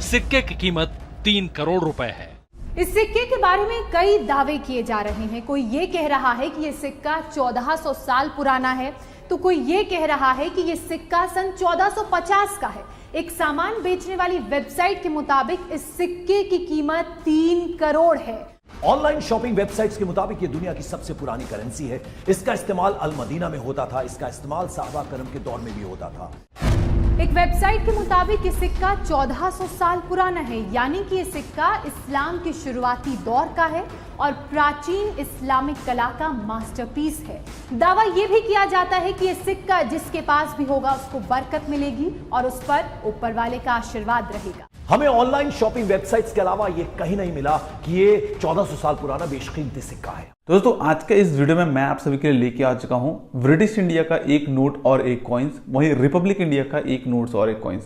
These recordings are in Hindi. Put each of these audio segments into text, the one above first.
सिक्के की कीमत 3 करोड़ रुपए है। इस सिक्के के बारे में कई दावे किए जा रहे हैं। कोई ये कह रहा है कि ये सिक्का 1400 साल पुराना है, तो कोई ये कह रहा है कि ये सिक्का सन 1450 का है। एक सामान बेचने वाली वेबसाइट के मुताबिक इस सिक्के की कीमत 3 करोड़ है। ऑनलाइन शॉपिंग वेबसाइट्स के मुताबिक ये दुनिया की सबसे पुरानी करेंसी है। इसका इस्तेमाल अल मदीना में होता था। इसका इस्तेमाल साहबा करम के दौर में भी होता था। एक वेबसाइट के मुताबिक ये सिक्का 1400 साल पुराना है, यानी कि ये सिक्का इस्लाम के शुरुआती दौर का है और प्राचीन इस्लामिक कला का मास्टरपीस है। दावा ये भी किया जाता है कि ये सिक्का जिसके पास भी होगा उसको बरकत मिलेगी और उस पर ऊपर वाले का आशीर्वाद रहेगा। हमें ऑनलाइन शॉपिंग वेबसाइट्स के अलावा ये कहीं नहीं मिला कि ये 1400 साल पुराना बेशकीमती सिक्का है। तो दोस्तों आज के इस वीडियो में मैं आप सभी के लिए लेके आ चुका हूं ब्रिटिश इंडिया का एक नोट और एक कॉइन्स, वहीं रिपब्लिक इंडिया का एक नोट्स और एक कॉइन्स।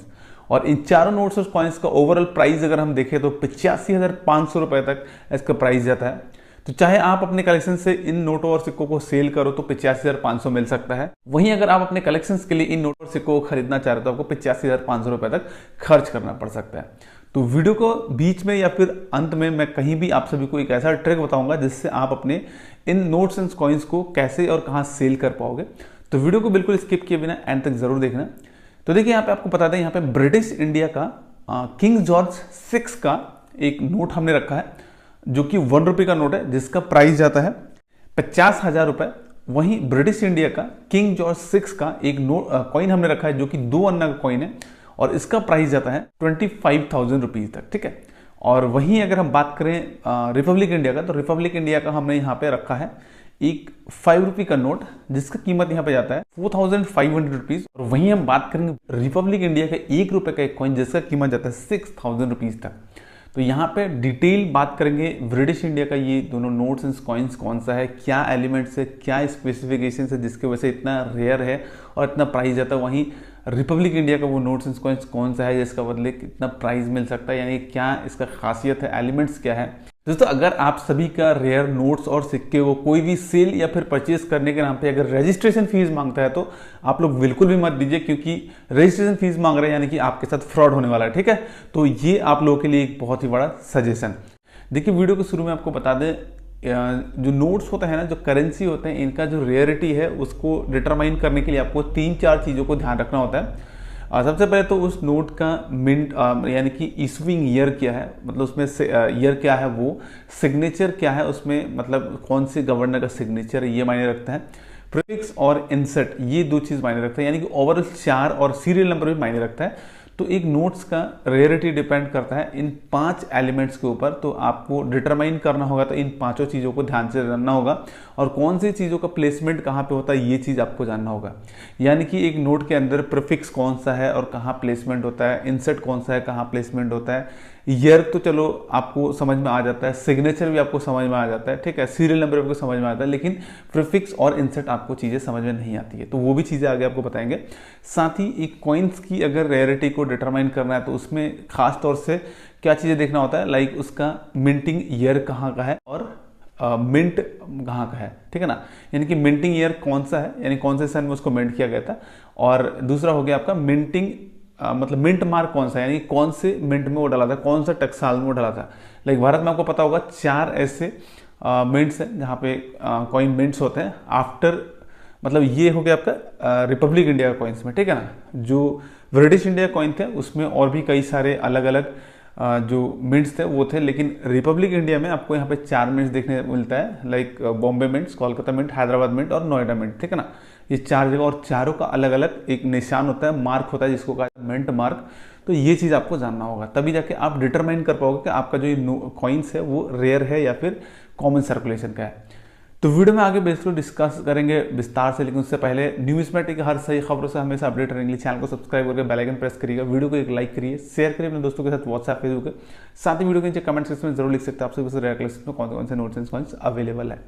और इन चारों नोट्स और कॉइन्स का ओवरऑल प्राइस अगर हम देखें तो 85,500 रुपए तक इसका प्राइस जाता है। तो चाहे आप अपने कलेक्शन से इन नोटों और सिक्कों को सेल करो तो 85,500 मिल सकता है। वहीं अगर आप अपने कलेक्शंस के लिए इन नोट और सिक्कों को खरीदना चाह रहे हो तो आपको 85,500 रुपए तक खर्च करना पड़ सकता है। तो वीडियो को बीच में या फिर अंत में मैं कहीं भी आप सभी को एक ऐसा ट्रिक बताऊंगा जिससे आप अपने इन नोट्स एंड कॉइन्स को कैसे और कहां सेल कर पाओगे। तो वीडियो को बिल्कुल स्किप किए बिना एंड तक जरूर देखना। तो देखिए यहाँ पे आपको बता दें, यहाँ पे ब्रिटिश इंडिया का किंग जॉर्ज 6 का एक नोट हमने रखा है जो कि 1 रुपये का नोट है, जिसका प्राइस जाता है 50,000 रुपए। वहीं ब्रिटिश इंडिया का किंग जॉर्ज 6 का एक कॉइन हमने रखा है जो कि 2 अन्ना का कॉइन है और इसका प्राइस जाता है 25,000 रुपीज तक, ठीक है। और वहीं अगर हम बात करें रिपब्लिक इंडिया का, तो रिपब्लिक इंडिया का हमने यहाँ पे रखा है एक 5 रुपये का नोट जिसका कीमत यहाँ पे जाता है 4,500 रुपीज। और वहीं हम बात करेंगे रिपब्लिक इंडिया का 1 रुपये का एक कॉइन जिसका कीमत जाता है 6,000 रुपीज तक। तो यहाँ पे डिटेल बात करेंगे ब्रिटिश इंडिया का ये दोनों नोट्स एंड कॉइन्स कौन सा है, क्या एलिमेंट्स है, क्या स्पेसिफिकेशन है जिसकी वजह से इतना रेयर है और इतना प्राइस जाता है। वहीं रिपब्लिक इंडिया का वो नोट्स एंड कॉइन्स कौन सा है जिसका बदले कितना प्राइस मिल सकता है, यानी क्या इसका खासियत है, एलिमेंट्स क्या है। दोस्तों अगर आप सभी का रेयर नोट्स और सिक्के को कोई भी सेल या फिर परचेज करने के नाम पे अगर रजिस्ट्रेशन फीस मांगता है तो आप लोग बिल्कुल भी मत दीजिए, क्योंकि रजिस्ट्रेशन फीस मांग रहे हैं यानी कि आपके साथ फ्रॉड होने वाला है, ठीक है। तो ये आप लोगों के लिए एक बहुत ही बड़ा सजेशन। देखिए वीडियो के शुरू में आपको बता दें, जो नोट्स होते हैं ना, जो करेंसी होते हैं, इनका जो रेयरिटी है उसको डिटरमाइन करने के लिए आपको 3-4 चीज़ों को ध्यान रखना होता है। सबसे पहले तो उस नोट का मिंट यानी कि इशूइंग ईयर क्या है, मतलब उसमें ईयर क्या है, वो सिग्नेचर क्या है, उसमें मतलब कौन से गवर्नर का सिग्नेचर ये मायने रखता है। प्रीफिक्स और इंसर्ट ये 2 चीज़ मायने रखता है, यानी कि ओवरऑल 4 और सीरियल नंबर भी मायने रखता है। तो एक नोट्स का रेयरिटी डिपेंड करता है इन 5 एलिमेंट्स के ऊपर। तो आपको डिटरमाइन करना होगा तो इन 5 चीज़ों को ध्यान से जानना होगा और कौन सी चीज़ों का प्लेसमेंट कहाँ पे होता है ये चीज़ आपको जानना होगा। यानी कि एक नोट के अंदर प्रीफिक्स कौन सा है और कहाँ प्लेसमेंट होता है, इंसर्ट कौन सा है, कहाँ प्लेसमेंट होता है। ईयर तो चलो आपको समझ में आ जाता है, सिग्नेचर भी आपको समझ में आ जाता है, ठीक है, सीरियल नंबर आपको समझ में आता है, लेकिन प्रीफिक्स और इंसर्ट आपको चीज़ें समझ में नहीं आती है। तो वो भी चीज़ें आगे आपको बताएंगे। साथ ही एक कॉइन्स की अगर रेयरिटी को डिटरमाइन करना है तो उसमें खास तौर से क्या चीज़ें देखना होता है, लाइक उसका मिंटिंग ईयर कहाँ का है और मिंट कहाँ का है, ठीक है ना। यानी कि मिंटिंग ईयर कौन सा है, यानी कौन से सन में उसको मिंट किया गया था। और दूसरा हो गया आपका मिंटिंग मतलब मिंट मार्क कौन सा है, यानी कौन से मिंट में वो डाला था, कौन सा टकसाल में वो डाला था। लाइक भारत में आपको पता होगा 4 ऐसे मिंट्स हैं जहाँ पे कॉइन मिंट्स होते हैं आफ्टर, मतलब ये हो गया आपका रिपब्लिक इंडिया का कॉइन्स में, ठीक है ना। जो ब्रिटिश इंडिया कॉइन थे उसमें और भी कई सारे अलग अलग जो मिंट्स थे वो थे, लेकिन रिपब्लिक इंडिया में आपको यहाँ पे 4 मिंट्स देखने मिलता है, like Bombay mints, Kolkata mint, Hyderabad mint और नोएडा मिंट, ठीक है ना। ये 4 जगह और चारों का अलग अलग एक निशान होता है, मार्क होता है जिसको कहा मिंट मार्क। तो ये चीज़ आपको जानना होगा, तभी जाके आप डिटरमाइन कर पाओगे कि आपका जो ये कॉइन्स है वो रेयर है या फिर कॉमन सर्कुलेशन का है। तो वीडियो में आगे बेसिकली डिस्कस करेंगे विस्तार से, लेकिन उससे पहले न्यूज़मेटिक हर सही खबरों से हमेशा अपडेट रहने के लिए चैनल को सब्सक्राइब करके बेल आइकन प्रेस करिएगा, वीडियो को एक लाइक करिए, शेयर करिए अपने दोस्तों के साथ व्हाट्सएप फेसबुक के साथ ही। वीडियो के नीचे कमेंट सेक्शन में जरूर लिख सकते हैं आपसे रेयर कलेक्शन में कौन से नोट्स एंड कॉइन्स अवेलेबल है।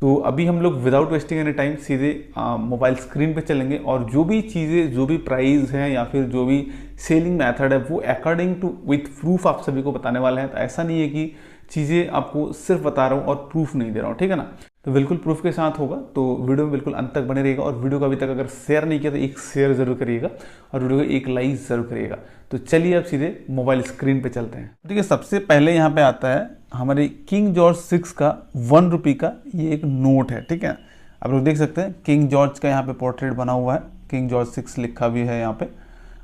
तो अभी हम लोग विदाउट वेस्टिंग एनी टाइम सीधे मोबाइल स्क्रीन पे चलेंगे और जो भी चीज़ें, जो भी प्राइस है या फिर जो भी सेलिंग मेथड है वो अकॉर्डिंग टू विथ प्रूफ आप सभी को बताने वाले हैं। तो ऐसा नहीं है कि चीज़ें आपको सिर्फ बता रहा हूँ और प्रूफ नहीं दे रहा हूँ, ठीक है ना। तो बिल्कुल प्रूफ के साथ होगा, तो वीडियो में बिल्कुल अंत तक बने रहेगा। और वीडियो को अभी तक अगर शेयर नहीं किया तो एक शेयर जरूर करिएगा और वीडियो को एक लाइक जरूर करिएगा। तो चलिए अब सीधे मोबाइल स्क्रीन पे चलते हैं। ठीक है, सबसे पहले यहाँ पे आता है हमारे किंग जॉर्ज 6 का 1 रुपये का ये एक नोट है। ठीक है, आप लोग देख सकते हैं किंग जॉर्ज का यहाँ पे पोर्ट्रेट बना हुआ है, किंग जॉर्ज 6 लिखा भी है यहाँ पे।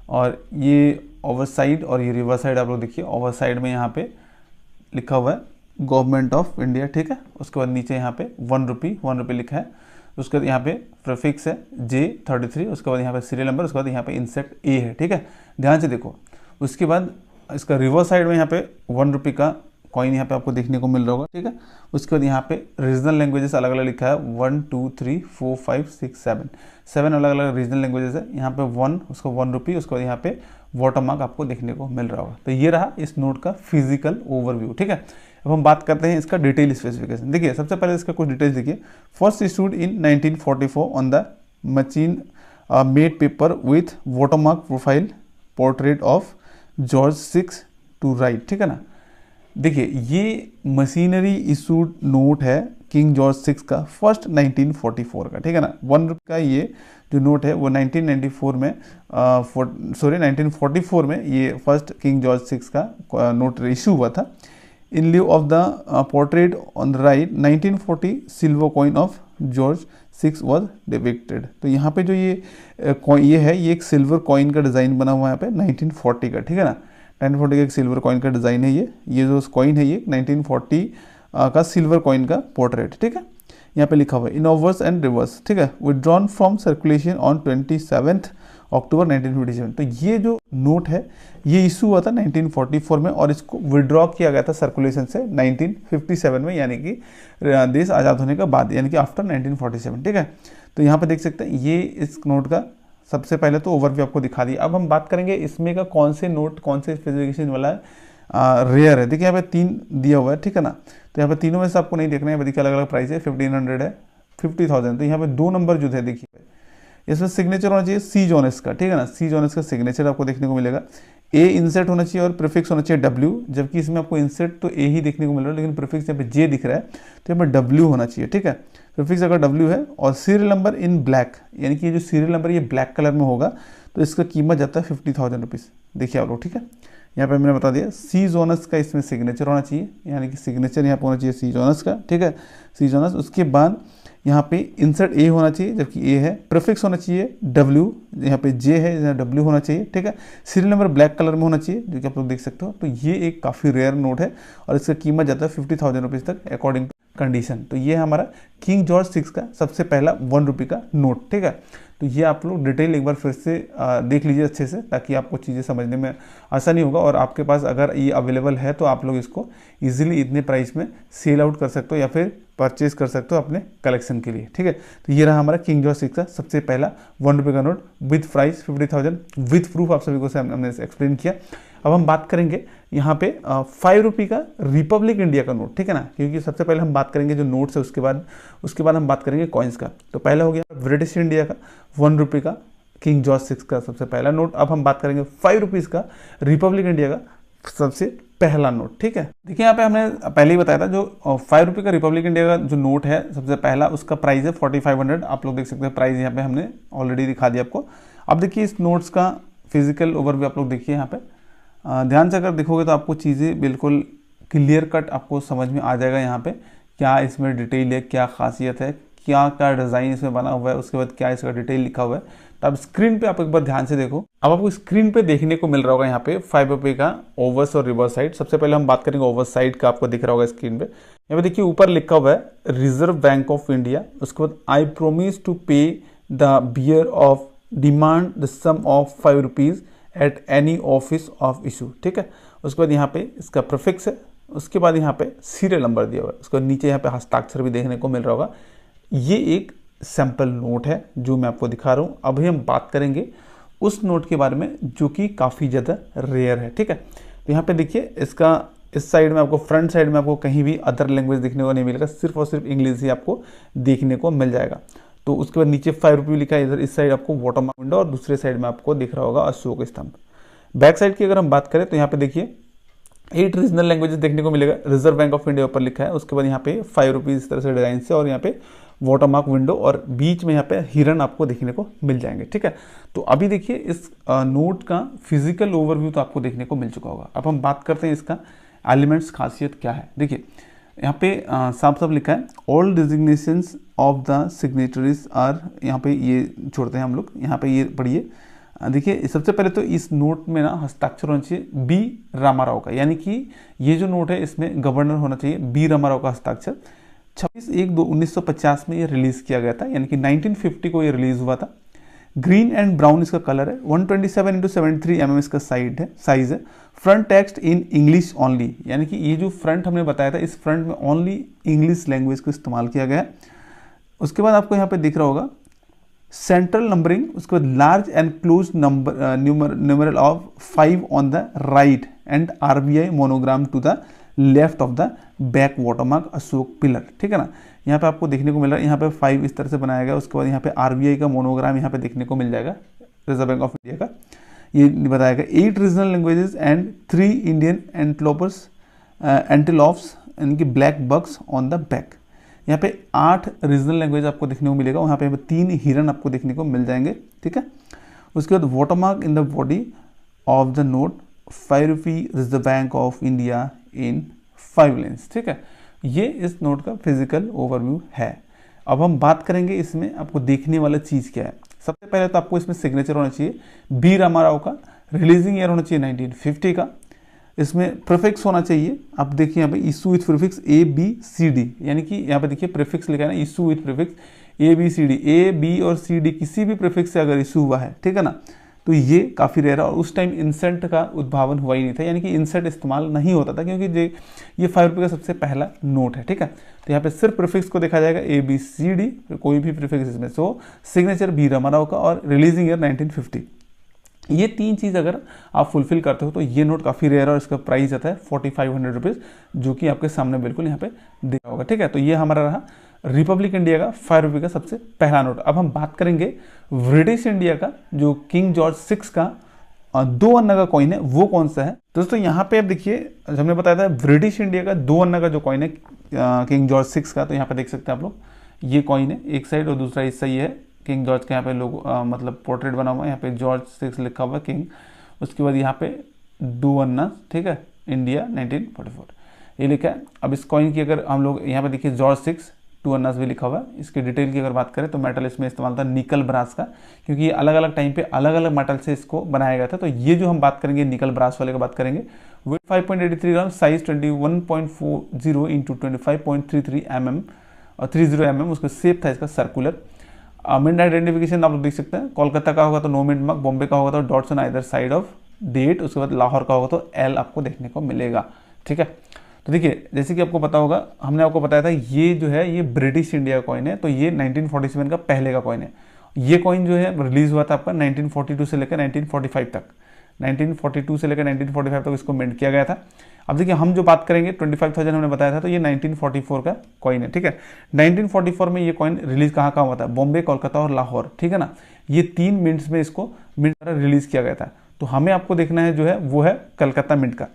और ये ओवर साइड और ये रिवर साइड आप लोग देखिए, ओवर साइड में यहाँ पे लिखा हुआ है गवर्नमेंट ऑफ इंडिया। ठीक है, उसके बाद नीचे यहाँ पे 1 रुपये लिखा है। उसके बाद यहाँ पे प्रीफिक्स है J33, उसके बाद यहाँ पे सीरियल नंबर, उसके बाद यहाँ पे इंसेट A है। ठीक है, ध्यान से देखो। उसके बाद इसका रिवर साइड में यहाँ पे 1 रुपये का कॉइन यहाँ पे आपको देखने को मिल रहा होगा। ठीक है, उसके बाद यहाँ पे रीजनल लैंग्वेजेस अलग अलग लिखा है 1 2 3 4 5 6 7 अलग अलग रीजनल लैंग्वेजेस है। यहाँ पे 1, उसको 1 रुपये, उसके बाद यहाँ पे वाटरमार्क आपको देखने को मिल रहा होगा। तो ये रहा इस नोट का फिजिकल ओवरव्यू। ठीक है, अब हम बात करते हैं इसका डिटेल स्पेसिफिकेशन। देखिए, सबसे पहले इसका कुछ डिटेल्स देखिए। First issued in 1944 on the machine made paper with watermark profile portrait of George 6 to right. ठीक है ना, देखिए ये मशीनरी इशूड नोट है किंग जॉर्ज 6 का फर्स्ट 1944 का। ठीक है ना, 1 रुपये का ये जो नोट है वो 1994 में 1944 में ये फर्स्ट किंग जॉर्ज 6 का नोट इशू हुआ था। In lieu of the portrait on the right 1940 silver coin of George 6 was depicted. तो यहाँ पे जो ये है ये एक सिल्वर कॉइन का डिज़ाइन बना हुआ है यहाँ पे 1940 का। ठीक है ना, 1940 का एक सिल्वर कॉइन का डिज़ाइन है ये जो कॉइन है ये 1940 का सिल्वर कॉइन का पोर्ट्रेट। ठीक है, यहाँ पे लिखा हुआ है इन ओवर्स एंड रिवर्स। ठीक है, विड्रॉन फ्रॉम सर्कुलेशन ऑन 27 अक्टूबर 1957। तो ये जो नोट है ये इशू हुआ था 1944 में और इसको विड्रॉ किया गया था सर्कुलेशन से 1957 में, यानी कि देश आज़ाद होने के बाद, यानी कि आफ्टर 1947। ठीक है, तो यहाँ पे देख सकते हैं ये इस नोट का सबसे पहले तो ओवरव्यू आपको दिखा दिया। अब हम बात करेंगे इसमें का कौन से नोट कौन से स्पेसिफिकेशन वाला रेयर है। देखिए यहाँ पे 3 दिया हुआ है। ठीक है ना, तो यहाँ पे तीनों में से आपको नहीं देखना है, देखिए अलग अलग प्राइस है, 1500 है, 50,000। तो यहाँ पे 2 नंबर जो है देखिए इसमें सिग्नेचर होना चाहिए सी जॉनस का। ठीक है ना, सी जॉनस का सिग्नेचर आपको देखने को मिलेगा। ए इंसेट होना चाहिए और प्रीफिक्स होना चाहिए W, जबकि इसमें आपको इंसेट तो ए ही देखने को मिल रहा है, लेकिन प्रीफिक्स यहाँ पे J दिख रहा है, तो यहाँ पे W होना चाहिए। ठीक है, प्रीफिक्स अगर W है और सीरियल नंबर इन ब्लैक, यानी कि ये जो सीरियल नंबर ये ब्लैक कलर में होगा तो इसका कीमत जाता है 50,000 रुपीज़। देखिए आप लोग। ठीक है, यहाँ पे मैंने बता दिया सी जॉनस का इसमें सिग्नेचर होना चाहिए, यानी कि सिग्नेचर यहाँ पे होना चाहिए सी जॉनस का। ठीक है, सी जॉनस। उसके बाद यहाँ पे इंसर्ट ए होना चाहिए, जबकि ए है। प्रीफिक्स होना चाहिए W, यहाँ पे J है, यहाँ W होना चाहिए। ठीक है, सीरियल नंबर ब्लैक कलर में होना चाहिए, जो कि आप लोग देख सकते हो। तो ये एक काफ़ी रेयर नोट है और इसका कीमत जाता है 50,000 रुपीज़ तक अकॉर्डिंग कंडीशन। तो ये हमारा किंग जॉर्ज 6 का सबसे पहला 1 रुपये का नोट। ठीक है, तो ये आप लोग डिटेल एक बार फिर से देख लीजिए अच्छे से, ताकि आपको चीज़ें समझने में आसानी होगा। और आपके पास अगर ये अवेलेबल है तो आप लोग इसको इजीली इतने प्राइस में सेल आउट कर सकते हो या फिर परचेज कर सकते हो अपने कलेक्शन के लिए। ठीक है, तो ये रहा हमारा किंग जॉर्ज 6 का सबसे पहला 1 रुपये का note with price 50,000 with proof. आप सभी को हमने एक्सप्लेन किया। अब हम बात करेंगे यहाँ पे 5 रुपये का रिपब्लिक इंडिया का नोट। ठीक है ना, क्योंकि सबसे पहले हम बात करेंगे जो नोट्स है उसके बाद हम बात करेंगे कॉइन्स का। तो पहला हो गया ब्रिटिश इंडिया का 1 रुपये का किंग जॉर्ज 6 का सबसे पहला नोट। अब हम बात करेंगे 5 रुपीज़ का रिपब्लिक इंडिया का सबसे पहला नोट। ठीक है, देखिए यहाँ पे हमने पहले ही बताया था जो 5 रुपये का रिपब्लिक इंडिया का जो नोट है सबसे पहला, उसका प्राइस है 4500। आप लोग देख सकते हैं प्राइस यहाँ पे हमने ऑलरेडी दिखा दिया आपको। अब देखिए इस नोट्स का फिजिकल ओवरव्यू आप लोग देखिए यहाँ पे ध्यान से अगर देखोगे तो आपको चीज़ें बिल्कुल क्लियर कट आपको समझ में आ जाएगा। यहाँ पे क्या इसमें डिटेल है, क्या खासियत है, क्या क्या डिज़ाइन इसमें बना हुआ है, उसके बाद क्या इसका डिटेल लिखा हुआ है। तो आप स्क्रीन पे आप एक बार ध्यान से देखो। अब आपको स्क्रीन पे देखने को मिल रहा होगा यहाँ पे 5 रुपये का ओवर्स और रिवर्स साइड। सबसे पहले हम बात करेंगे ओवर्स साइड का, आपको दिख रहा होगा स्क्रीन पे। यहाँ पे देखिए ऊपर लिखा हुआ है रिजर्व बैंक ऑफ इंडिया, उसके बाद I promise to pay the bearer of demand the sum of 5 rupees at any office of issue. ठीक है, उसके बाद यहाँ पे इसका प्रीफिक्स है, उसके बाद यहाँ पे सीरियल नंबर दिया हुआ है, उसके बाद नीचे यहाँ पे हस्ताक्षर भी देखने को मिल रहा होगा। ये एक सैंपल नोट है जो मैं आपको दिखा रहा हूँ। अभी हम बात करेंगे उस नोट के बारे में जो कि काफ़ी ज़्यादा रेयर है। ठीक है, तो यहाँ पे देखिए इसका इस साइड में आपको फ्रंट साइड में आपको कहीं भी अदर लैंग्वेज देखने को नहीं मिलेगा, सिर्फ और सिर्फ इंग्लिश ही आपको देखने को मिल जाएगा। तो उसके बाद नीचे 5 रुपये लिखा है, इधर इस साइड आपको वाटरमार्क विंडो और दूसरे साइड में आपको दिख रहा होगा अशोक स्तंभ। बैक साइड की अगर हम बात करें तो यहाँ पे देखिए 8 रीजनल लैंग्वेजेस देखने को मिलेगा, रिजर्व बैंक ऑफ इंडिया ऊपर लिखा है। उसके बाद यहाँ पे 5 रुपीज़ इस तरह से डिजाइन से, और यहाँ पे वाटरमार्क विंडो, और बीच में यहाँ पे हिरन आपको देखने को मिल जाएंगे, ठीक है। तो अभी देखिए इस नोट का फिजिकल ओवरव्यू तो आपको देखने को मिल चुका होगा। अब हम बात करते हैं इसका एलिमेंट्स, खासियत क्या है। देखिए यहाँ पे साफ साफ लिखा है all designations of the signatories are, यहाँ पे ये छोड़ते हैं हम लोग, यहाँ पे ये पढ़िए। देखिए सबसे पहले तो इस नोट में ना हस्ताक्षर होना चाहिए बी रामाराव का, यानी कि ये जो नोट है इसमें गवर्नर होना चाहिए बी रामाराव का हस्ताक्षर। 26/1/1950 में ये रिलीज किया गया था, यानी कि 1950 को ये रिलीज हुआ था। ग्रीन एंड ब्राउन इसका कलर है, 127x73 mm इसका साइज है। Front text in English only, यानी कि ये जो फ्रंट हमने बताया था इस फ्रंट में ओनली इंग्लिश लैंग्वेज को इस्तेमाल किया गया है। उसके बाद आपको यहाँ पे दिख रहा होगा सेंट्रल नंबरिंग, उसके बाद large and close number numeral of 5 on the right and RBI monogram to the left of the back watermark Ashoka pillar, ठीक है ना। यहाँ पे आपको देखने को मिल रहा है, यहाँ पे 5 इस तरह से बनाया गया। उसके बाद यहाँ पे RBI का मोनोग्राम यहाँ पे देखने को मिल जाएगा, रिजर्व बैंक ऑफ इंडिया का, ये बताया गया। 8 regional languages and 3 Indian antelopes यानी कि black box on the back. यहाँ पे 8 रीजनल लैंग्वेज आपको देखने को मिलेगा, वहाँ पे 3 हिरन आपको देखने को मिल जाएंगे, ठीक है। उसके बाद watermark in the body of the note 5 rupee reserve bank of India in 5 lines, ठीक है। ये इस नोट का फिजिकल ओवरव्यू है। अब हम बात करेंगे इसमें आपको देखने वाला चीज़ क्या है। सबसे पहले तो आपको इसमें सिग्नेचर होना चाहिए बी रामाराव का, रिलीजिंग ईयर होना चाहिए 1950 का, इसमें प्रीफिक्स होना चाहिए। आप देखिए यहाँ पे इशू विथ प्रीफिक्स ABCD, यानी कि यहाँ पे देखिए प्रीफिक्स लिखा है ना, issue with prefix ABCD, A, B और C, D किसी भी प्रीफिक्स से अगर इशू हुआ है, ठीक है ना, तो ये काफ़ी रेयर है। और उस टाइम इंसेंट का उद्भावन हुआ ही नहीं था, यानी कि इंसेंट इस्तेमाल नहीं होता था, क्योंकि ये 5 रुपये का सबसे पहला नोट है, ठीक है। तो यहाँ पे सिर्फ प्रीफिक्स को देखा जाएगा ABCD, कोई भी प्रीफिक्स इसमें, सो सिग्नेचर बी रामाराव का और रिलीजिंग ईयर 1950। ये 3 चीज़ अगर आप फुलफिल करते हो तो ये नोट काफ़ी रेयर है, और इसका प्राइस आता है 4500 रुपीज़, जो कि आपके सामने बिल्कुल यहाँ पे दिखा होगा, ठीक है। तो ये हमारा रहा रिपब्लिक इंडिया का 5 रुपये का सबसे पहला नोट। अब हम बात करेंगे ब्रिटिश इंडिया का, जो किंग जॉर्ज 6 का 2 अन्ना का कॉइन है, वो कौन सा है। दोस्तों यहाँ पे आप देखिए, हमने बताया था ब्रिटिश इंडिया का 2 अन्ना का जो कॉइन है किंग जॉर्ज 6 का, तो यहाँ पे देख सकते हैं आप लोग, ये कॉइन है एक साइड और दूसरा हिस्सा ये है किंग जॉर्ज का, यहाँ पे लोग मतलब पोर्ट्रेट बना हुआ है, यहाँ पे जॉर्ज 6 लिखा हुआ है किंग। उसके बाद यहाँ पे 2 अन्ना, ठीक है, इंडिया 1944 ये लिखा है। अब इस कॉइन की अगर हम लोग यहाँ पे देखिए जॉर्ज 6 2 अन्नास भी लिखा हुआ है। इसके डिटेल की अगर बात करें तो मेटल इसमें इस्तेमाल था निकल ब्रास का, क्योंकि ये अलग अलग टाइम पे अलग अलग मेटल से इसको बनाया गया था। तो ये जो हम बात करेंगे निकल ब्रास वाले का बात करेंगे, वेट 5.83 ग्राम, साइज 21.40 इंटू 25.33 mm और 30 mm, उसका शेप था इसका सर्कुलर। मिंट आइडेंटिफिकेशन आप लोग देख सकते हैं, कोलकाता का होगा तो नो मिंट मार्क, बॉम्बे का होगा तो dots on either side of date, उसके बाद लाहौर का होगा तो L आपको देखने को मिलेगा, ठीक है। तो देखिए जैसे कि आपको पता होगा, हमने आपको बताया था ये जो है ये ब्रिटिश इंडिया का कॉइन है, तो ये 1947 का पहले का कॉइन है। ये कॉइन जो है रिलीज हुआ था आपका 1942 से लेकर 1945 तक, 1942 से लेकर 1945 तक इसको मिंट किया गया था। अब देखिए हम जो बात करेंगे 25,000 हमने बताया था, तो ये 1944 का कॉइन है, ठीक है। 1944 में ये कॉइन रिलीज कहाँ हुआ था, बॉम्बे, कोलकाता और लाहौर, ठीक है ना। ये 3 मिंट्स में इसको मिंट रिलीज किया गया था। तो हमें आपको देखना है जो है वो है कलकत्ता मिंट का,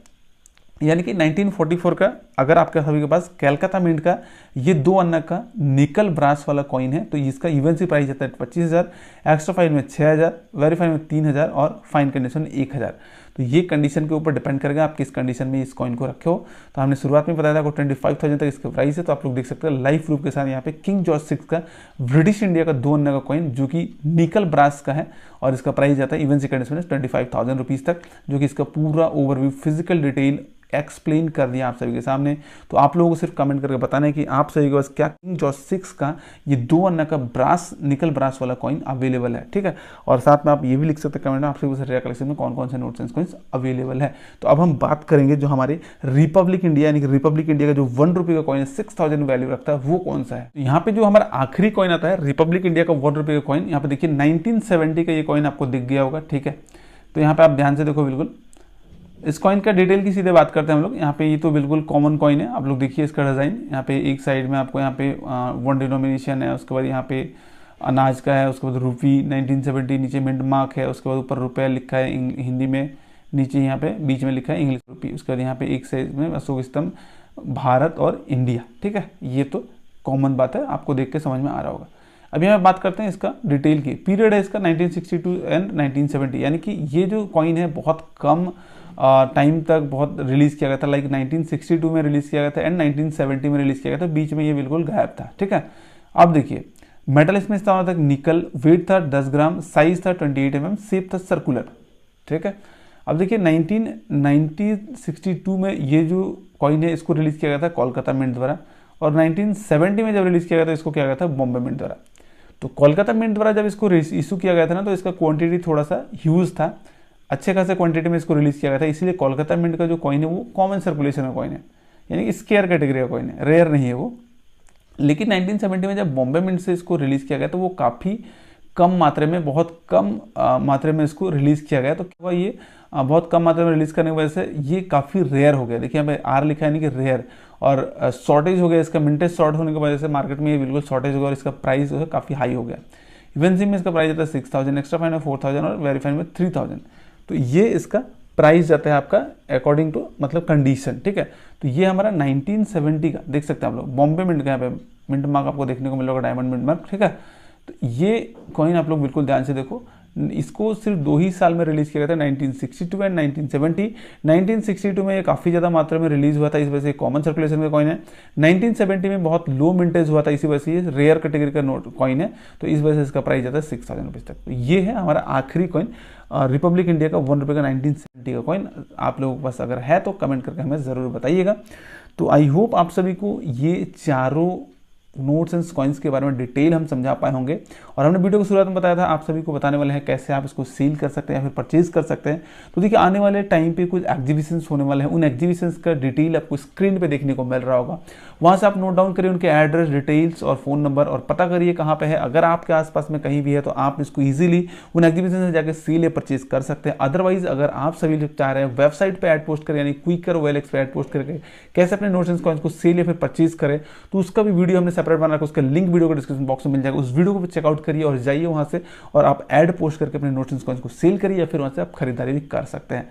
यानी कि 1944 का अगर आपके सभी के पास कलकत्ता मिंट का ये 2 अन्ना का निकल ब्रास वाला कॉइन है, तो इसका इवेंसी प्राइस आता है 25,000, एक्स्ट्रा फाइन में 6,000, वेरीफाइन में 3,000 और फाइन कंडीशन में 1,000। तो ये कंडीशन के ऊपर डिपेंड करेगा आप किस कंडीशन में इस कॉइन को रखे हो। तो हमने शुरुआत में बताया था आपको 25,000 तक इसका प्राइस है। तो आप लोग देख सकते हैं लाइव प्रूफ के साथ यहाँ पे किंग जॉर्ज 6 का ब्रिटिश इंडिया का 2 अन्ना का कॉइन, जो कि निकल ब्रास का है, और इसका प्राइस आता है इवेंसी कंडीशन में 25,000 रुपीज़ तक, जो कि इसका पूरा ओवरव्यू फिजिकल डिटेल एक्सप्लेन कर दिया आप सभी के सामने। तो आप लोगों को सिर्फ कमेंट करके बताना है कि आप सभी के पास क्या किंग जॉर्ज 6 का ये 2 अन्ना का ब्रास निकल ब्रास वाला कॉइन अवेलेबल है, ठीक है। और साथ में आप ये भी लिख सकते हैं कमेंट में आप सभी के कलेक्शन में कौन कौन से नोट्स एंड कॉइन्स अवेलेबल है। तो अब हम बात करेंगे जो हमारे रिपब्लिक इंडिया यानी कि रिपब्लिक इंडिया का जो 1 रुपये का कॉइन 6,000 वैल्यू रखता है वो कौन सा है। तो यहाँ पे जो हमारा आखिरी कॉइन आता है रिपब्लिक इंडिया का 1 रुपये का कॉइन, यहाँ पे देखिए 1970 का ये कॉइन आपको दिख गया होगा, ठीक है। तो यहाँ पे आप ध्यान से देखो, बिल्कुल इस कॉइन का डिटेल की सीधे बात करते हैं हम लोग। यहाँ पे ये तो बिल्कुल कॉमन कॉइन है, आप लोग देखिए इसका डिज़ाइन। यहाँ पे एक साइड में आपको यहाँ पे 1 डिनोमिनेशन है, उसके बाद यहाँ पे अनाज का है, उसके बाद रुपी 1970 नीचे मिंट मार्क है, उसके बाद ऊपर रुपया लिखा है हिंदी में नीचे यहाँ पे बीच में लिखा है इंग्लिश रुपी, उसके बाद यहाँ पे एक साइड में अशोक स्तंभ, भारत और इंडिया। ठीक है, ये तो कॉमन बात है, आपको देख के समझ में आ रहा होगा। अभी हम बात करते हैं इसका डिटेल की। पीरियड है इसका 1962 एंड 1970, यानी कि ये जो कॉइन है बहुत कम टाइम तक बहुत रिलीज किया गया था, लाइक 1962 में रिलीज किया गया था एंड 1970 में रिलीज किया गया था, बीच में ये बिल्कुल गायब था। ठीक है, अब देखिए मेटल इसमें इस्तेमाल था निकल, वेट था 10 ग्राम, साइज था 28 mm, शेप था सर्कुलर। ठीक है, अब देखिए 1962 में ये जो कॉइन है इसको रिलीज किया गया था कोलकाता मिंट द्वारा, और 1970 में जब रिलीज किया गया था इसको किया गया था बॉम्बे मिंट द्वारा। तो कोलकाता मिंट द्वारा जब इसको इशू किया गया था ना, तो इसका क्वांटिटी थोड़ा सा ह्यूज था, अच्छे खासे क्वांटिटी में इसको रिलीज किया गया था, इसलिए कोलकाता मिंट का जो कॉइन है वो कॉमन सर्कुलेशन का कॉइन है, यानी कि स्केयर कैटेगरी का कॉइन है, रेयर नहीं है वो। लेकिन 1970 में जब बॉम्बे मिंट से इसको रिलीज किया गया तो वो काफ़ी कम मात्रा में, बहुत कम मात्रा में इसको रिलीज किया गया। तो क्या हुआ, ये बहुत कम मात्रा में रिलीज करने की वजह से ये काफ़ी रेयर हो गया। देखिए यहाँ पे आर लिखा है, यानी कि रेयर, और शॉर्टेज हो गया इसका, मिंटेज शॉर्ट होने की वजह से मार्केट में ये बिल्कुल शॉर्टेज हो गया और इसका प्राइस जो है काफ़ी हाई हो गया। इवेंसिम में इसका प्राइस जाता है 6000, एक्स्ट्रा फाइन में 4000 और वेरीफाइन में 3000। तो ये इसका प्राइस जाता है आपका अकॉर्डिंग टू मतलब कंडीशन। ठीक है, तो ये हमारा 1970 का देख सकते हैं आप लोग, बॉम्बे मिंट का यहाँ पे मिंट मार्क आपको देखने को मिल होगा, डायमंड मिंट मार्क। ठीक है, तो ये कॉइन आप लोग बिल्कुल ध्यान से देखो, इसको सिर्फ 2 ही साल में रिलीज किया गया था, 1962 एंड 1970। 1962 में ये काफ़ी ज़्यादा मात्रा में रिलीज हुआ था, इस वजह से कॉमन सर्कुलेशन का कॉइन है। 1970 में बहुत लो मिंटेज हुआ था, इसी वजह से ये रेयर कैटेगरी का नोट कॉइन है, तो इस वजह से इसका प्राइस जाता है 6000 रुपीज़ तक। तो ये है हमारा आखिरी कॉइन, रिपब्लिक इंडिया का 1 रुपये का 1970 का कॉइन। आप लोगों के पास अगर है तो कमेंट करके हमें ज़रूर बताइएगा। तो आई होप आप सभी को ये चारों नोट्स एंड कॉइन्स के बारे में डिटेल हम समझा पाए होंगे, और हमने वीडियो को शुरुआत में बताया था आप सभी को बताने वाले हैं कैसे आप इसको सेल कर सकते हैं या फिर परचेज कर सकते हैं। तो देखिए आने वाले टाइम पे कुछ एग्जीबिशंस होने वाले हैं, उन एग्जीबिशंस का डिटेल आपको स्क्रीन पे देखने को मिल रहा होगा, वहाँ से आप नोट डाउन करिए उनके एड्रेस, डिटेल्स और फ़ोन नंबर, और पता करिए कहाँ पे है। अगर आपके आसपास में कहीं भी है तो आप इसको ईजिली उन एग्जीबिशन से जाकर सेल या परचेज कर सकते हैं। अदरवाइज अगर आप सभी लोग चाह रहे हैं वेबसाइट पर एड पोस्ट करें, यानी क्विकर OLX पे एड पोस्ट करके कैसे अपने नोट्स एंड कॉइन्स को सेल या फिर परचेज करें, तो उसका भी वीडियो हमने सेपरेट बना रखा, उसका लिंक वीडियो को डिस्क्रिप्शन बॉक्स में मिल जाएगा, उस वीडियो को चेकआउट करिए और जाइए वहां से और आप ऐड पोस्ट करके अपने नोट्स एंड कॉइन्स को सेल करिए या फिर वहां से आप खरीदारी भी कर सकते हैं।